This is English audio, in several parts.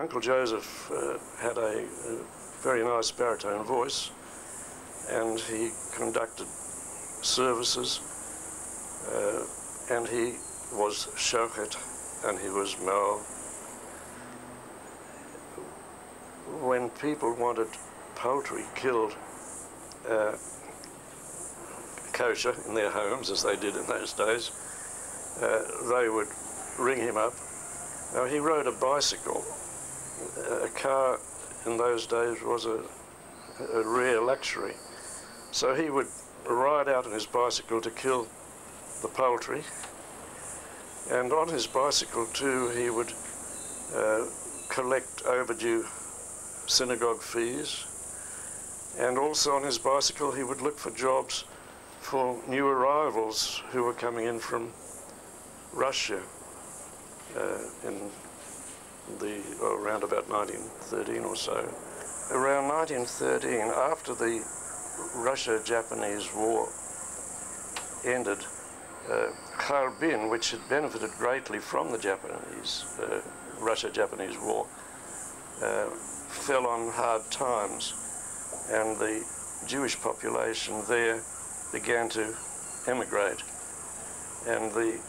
Uncle Joseph had a very nice baritone voice, and he conducted services, and he was shochet and he was mal. When people wanted poultry killed kosher in their homes, as they did in those days, they would ring him up. Now, he rode a bicycle. A car in those days was a rare luxury. So he would ride out on his bicycle to kill the poultry, and on his bicycle too he would collect overdue synagogue fees, and also on his bicycle he would look for jobs for new arrivals who were coming in from Russia around about 1913 or so. Around 1913, after the Russia-Japanese War ended, Harbin, which had benefited greatly from the Russia-Japanese War, fell on hard times, and the Jewish population there began to emigrate. And the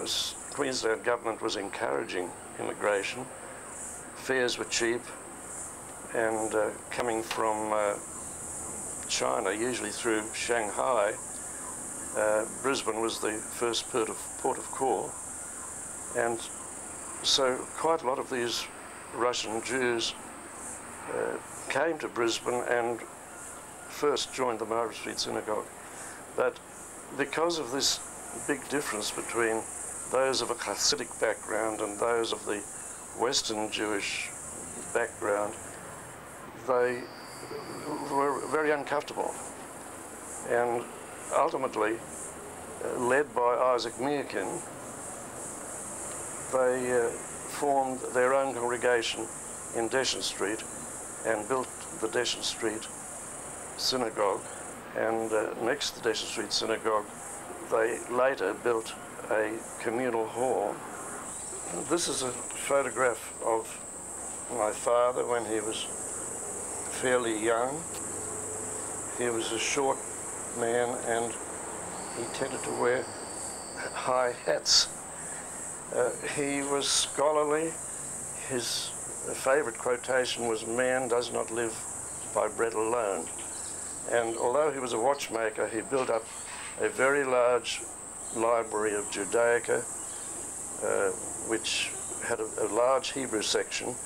Queensland government was encouraging immigration. Fares were cheap, and coming from China, usually through Shanghai, Brisbane was the first port of call, and so quite a lot of these Russian Jews came to Brisbane and first joined the Margaret Street Synagogue. But because of this big difference between those of a Hasidic background and those of the Western Jewish background, they were very uncomfortable, and ultimately, led by Isaac Meerkin, they formed their own congregation in Deshan Street and built the Deshan Street Synagogue. And next to the Deshan Street Synagogue, they later built a communal hall. This is a photograph of my father when he was fairly young. He was a short man and he tended to wear high hats. He was scholarly. His favourite quotation was, "Man does not live by bread alone." And although he was a watchmaker, he built up a very large library of Judaica, which had a large Hebrew section,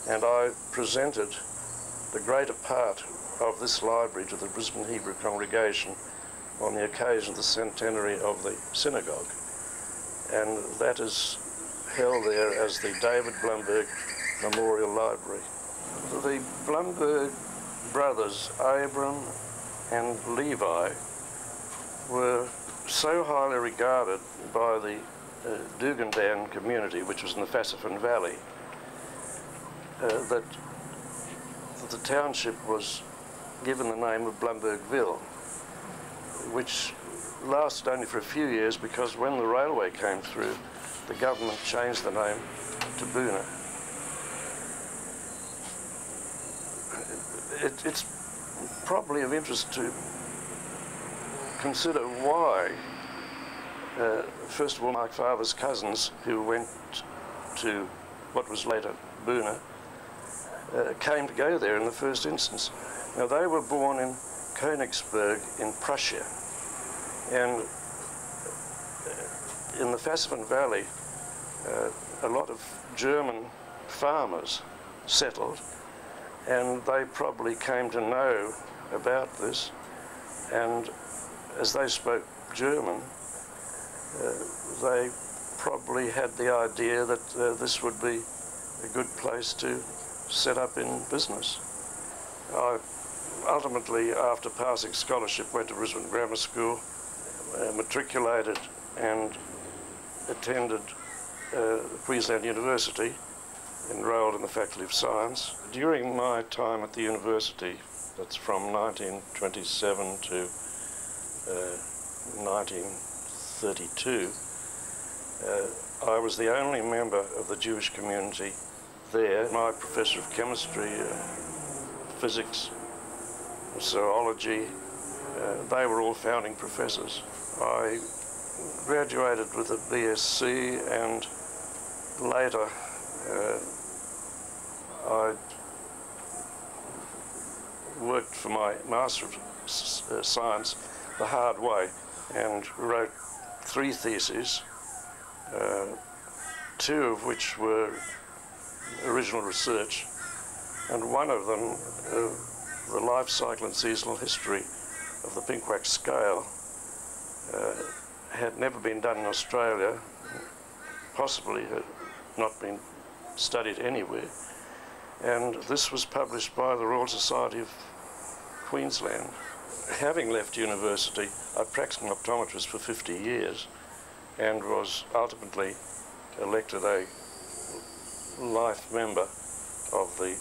and I presented the greater part of this library to the Brisbane Hebrew congregation on the occasion of the centenary of the synagogue. And that is held there as the David Blumberg Memorial Library. The Blumberg brothers, Abram and Levi, were so highly regarded by the Dugandan community, which was in the Fassifan Valley, that the township was given the name of Blumbergville, which lasted only for a few years because when the railway came through, the government changed the name to Boona. It's probably of interest to consider why, first of all, my father's cousins, who went to what was later Boona, came to go there in the first instance. Now, they were born in Königsberg in Prussia, and in the Fassifan Valley, a lot of German farmers settled, and they probably came to know about this, and as they spoke German, they probably had the idea that this would be a good place to set up in business. I ultimately, after passing scholarship, went to Brisbane Grammar School, matriculated and attended Queensland University, enrolled in the Faculty of Science. During my time at the university, that's from 1927 to 1932, I was the only member of the Jewish community there. My professor of chemistry, physics, zoology, they were all founding professors. I graduated with a BSc, and later I worked for my Master of Science the hard way and wrote 3 theses, 2 of which were original research, and one of them, the life cycle and seasonal history of the pink wax scale, had never been done in Australia, possibly had not been studied anywhere, and this was published by the Royal Society of Queensland. Having left university, I practiced an optometrist for 50 years and was ultimately elected a life member of the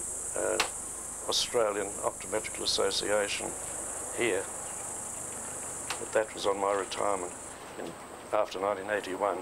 Australian Optometrical Association here. But that was on my retirement after 1981.